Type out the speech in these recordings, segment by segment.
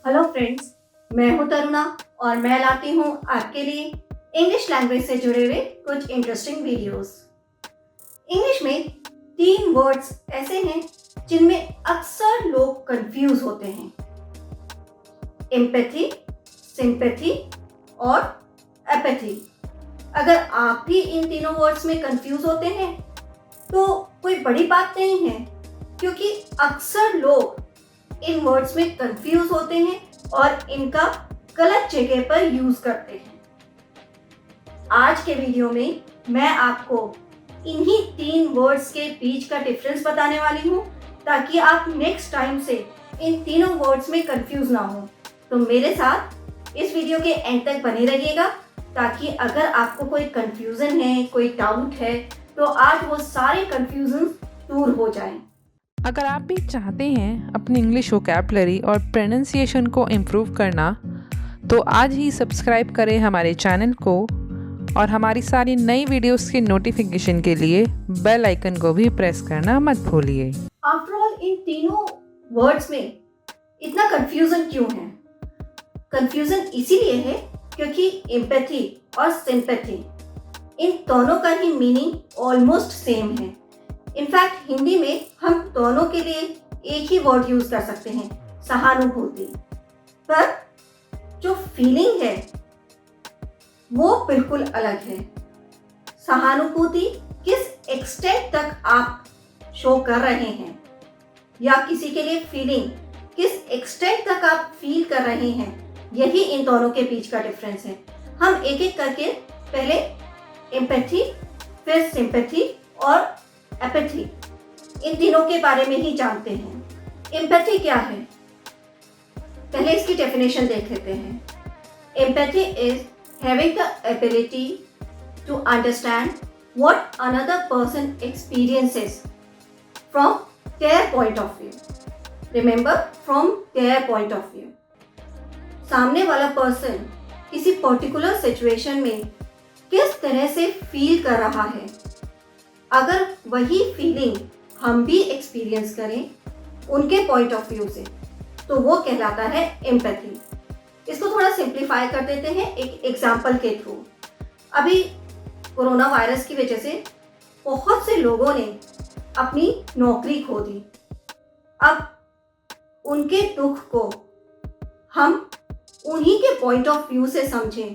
Hello friends, मैं हूं तरुणा और मैं लाती हूं आपके लिए इंग्लिश लैंग्वेज से जुड़े हुए कुछ इंटरेस्टिंग वीडियोस। इंग्लिश में 3 वर्ड्स ऐसे हैं जिनमें अक्सर लोग कंफ्यूज होते हैं। एम्पैथी, सिंपैथी और एपैथी। अगर आप भी इन तीनों वर्ड्स में कंफ्यूज होते हैं तो कोई बड़ी बात नहीं है, क्योंकि अक्सर लोग इन वर्ड्स में कंफ्यूज होते हैं और इनका गलत जगह पर यूज करते हैं। आज के वीडियो में मैं आपको इन्हीं 3 वर्ड्स के बीच का डिफरेंस बताने वाली हूँ, ताकि आप नेक्स्ट टाइम से इन तीनों वर्ड्स में कंफ्यूज ना हो। तो मेरे साथ इस वीडियो के एंड तक बने रहिएगा, ताकि अगर आपको कोई कंफ्यूजन है, कोई डाउट है, तो आज वो सारे कंफ्यूजन दूर हो जाएं। अगर आप भी चाहते हैं अपनी इंग्लिश वोकैबुलरी और प्रोनाउंसिएशन को इम्प्रूव करना, तो आज ही सब्सक्राइब करें हमारे चैनल को और हमारी सारी नई वीडियोस के नोटिफिकेशन के लिए बेल आइकन को भी प्रेस करना मत भूलिए। आफ्टर ऑल इन तीनों वर्ड्स में इतना कंफ्यूजन क्यों है? कंफ्यूजन इसीलिए है क्योंकि एम्पैथी और सिंपैथी, इन दोनों का ही मीनिंग ऑलमोस्ट सेम है। इनफैक्ट हिंदी में हम दोनों के लिए एक ही वर्ड यूज कर सकते हैं, सहानुभूति। पर जो फीलिंग है वो बिल्कुल अलग है। सहानुभूति किस एक्सटेंट तक आप शो कर रहे हैं, या किसी के लिए फीलिंग किस एक्सटेंट तक आप फील कर रहे हैं, यही इन दोनों के बीच का डिफरेंस है। हम एक एक करके पहले एम्पैथी, फिर सिंपैथी और एपैथी, इन तीनों के बारे में ही जानते हैं। एम्पैथी क्या है? पहले इसकी डेफिनेशन देख लेते हैं। Empathy is having the ability to understand what another person experiences from their point of view. Remember, from their point of view. सामने वाला पर्सन किसी पर्टिकुलर सिचुएशन में किस तरह से फील कर रहा है, अगर वही फीलिंग हम भी एक्सपीरियंस करें उनके पॉइंट ऑफ व्यू से, तो वो कहलाता है एम्पैथी। इसको थोड़ा सिंप्लीफाई कर देते हैं एक एग्जाम्पल के थ्रू। अभी कोरोना वायरस की वजह से बहुत से लोगों ने अपनी नौकरी खो दी। अब उनके दुख को हम उन्हीं के पॉइंट ऑफ व्यू से समझें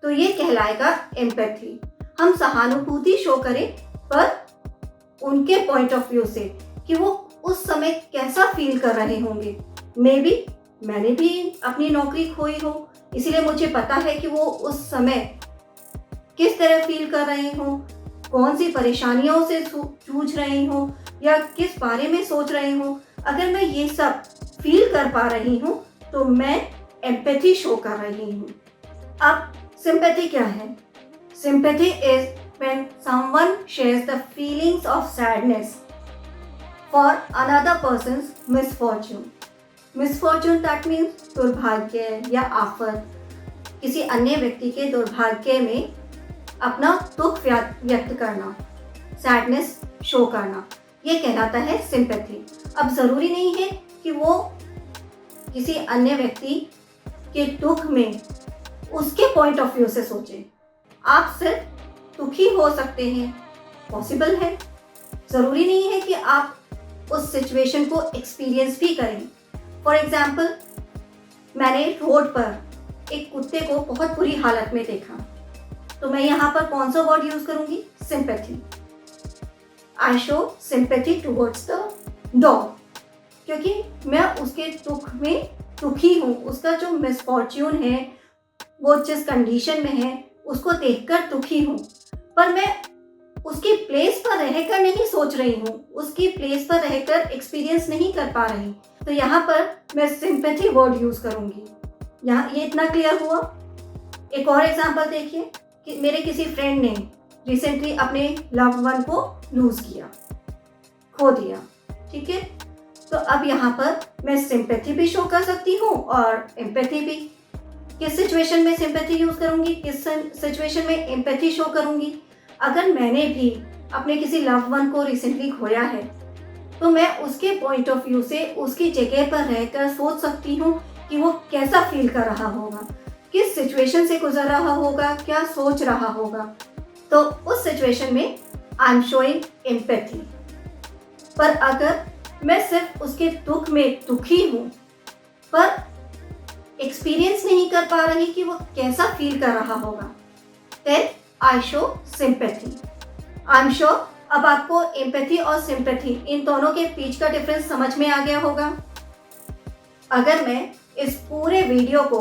तो ये कहलाएगा एम्पैथी। हम सहानुभूति शो करें पर उनके पॉइंट ऑफ व्यू से, कि वो उस समय कैसा फील कर रहे होंगे। मे बी मैंने भी अपनी नौकरी खोई हो, इसीलिए मुझे पता है कि वो उस समय किस तरह फील कर रहे हो, कौन सी परेशानियों से जूझ रहे हो, या किस बारे में सोच रहे हो। अगर मैं ये सब फील कर पा रही हूँ तो मैं एम्पैथी शो कर रही हूँ। अब सिंपैथी क्या है? Sympathy is when someone shares the feelings of sadness for another person's misfortune. Misfortune that means दुर्भाग्य या आफत, किसी अन्य व्यक्ति के दुर्भाग्य में अपना दुख व्यक्त करना, सैडनेस शो करना, ये कहलाता है सिंपैथी। अब ज़रूरी नहीं है कि वो किसी अन्य व्यक्ति के दुख में उसके पॉइंट ऑफ व्यू से सोचे। आप सिर्फ दुखी हो सकते हैं, पॉसिबल है। ज़रूरी नहीं है कि आप उस सिचुएशन को एक्सपीरियंस भी करें। फॉर एग्जाम्पल, मैंने रोड पर एक कुत्ते को बहुत बुरी हालत में देखा, तो मैं यहाँ पर कौन सा वर्ड यूज़ करूँगी? Sympathy. I show sympathy towards the dog, क्योंकि मैं उसके दुख में दुखी हूँ। उसका जो मिसफॉर्च्यून है, वो जिस कंडीशन में है, उसको देखकर दुखी हूँ। पर मैं उसकी प्लेस पर रहकर नहीं सोच रही हूँ, उसकी प्लेस पर रहकर एक्सपीरियंस नहीं कर पा रही, तो यहाँ पर मैं सिंपैथी वर्ड यूज करूँगी। यहाँ ये इतना क्लियर हुआ। एक और एग्जांपल देखिए कि मेरे किसी फ्रेंड ने रिसेंटली अपने लव्ड वन को लूज किया, खो दिया। ठीक है, तो अब यहाँ पर मैं सिंपैथी भी शो कर सकती हूँ और एम्पैथी भी। किस सिचुएशन में सिंपैथी यूज करूंगी, किस सिचुएशन में एम्पैथी शो करूंगी? अगर मैंने भी अपने किसी लव्ड वन को रिसेंटली खोया है, तो मैं उसके पॉइंट ऑफ व्यू से उसकी जगह पर रहकर सोच सकती हूँ कि वो कैसा फील कर रहा होगा, किस सिचुएशन से गुजर रहा होगा, क्या सोच रहा होगा। तो उस सिचुएशन में आई एम शोइंग एम्पैथी। पर अगर मैं सिर्फ उसके दुख में दुखी हूँ पर एक्सपीरियंस नहीं कर पा रही कि वो कैसा फील कर रहा होगा, then I show sympathy. I am sure अब आपको एम्पैथी और सिंपैथी इन दोनों के बीच का डिफरेंस समझ में आ गया होगा। अगर मैं इस पूरे वीडियो को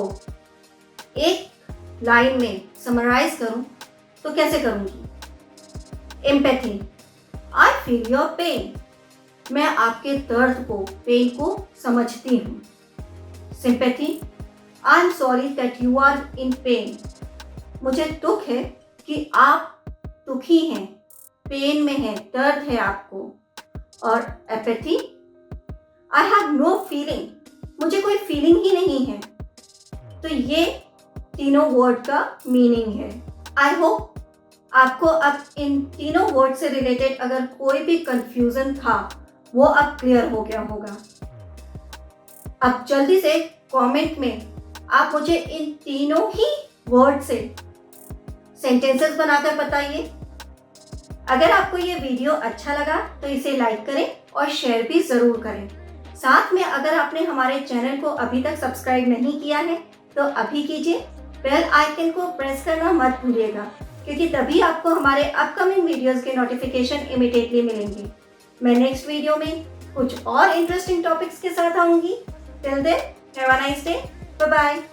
एक लाइन में समराइज करूं तो कैसे करूंगी? Empathy, I feel your pain, मैं आपके दर्द को, पेन को समझती हूँ। Sympathy, I am sorry that you are in pain, मुझे दुख है कि आप दुखी हैं, पेन में हैं, दर्द है आपको। और apathy, I have no feeling, मुझे कोई फीलिंग ही नहीं है। तो ये तीनों वर्ड का मीनिंग है। आई होप आपको अब इन तीनों वर्ड से रिलेटेड अगर कोई भी कंफ्यूजन था वो अब क्लियर हो गया होगा। अब जल्दी से कमेंट में आप मुझे इन तीनों ही वर्ड से सेंटेंसेस बनाकर बताइए। अगर आपको ये वीडियो अच्छा लगा तो इसे लाइक करें और शेयर भी ज़रूर करें। साथ में अगर आपने हमारे चैनल को अभी तक सब्सक्राइब नहीं किया है तो अभी कीजिए, बेल आइकन को प्रेस करना मत भूलिएगा, क्योंकि तभी आपको हमारे अपकमिंग वीडियोस के नोटिफिकेशन इमीडिएटली मिलेंगे। मैं नेक्स्ट वीडियो में कुछ और इंटरेस्टिंग टॉपिक्स के साथ आऊँगी। Till then, have a nice day, bye bye.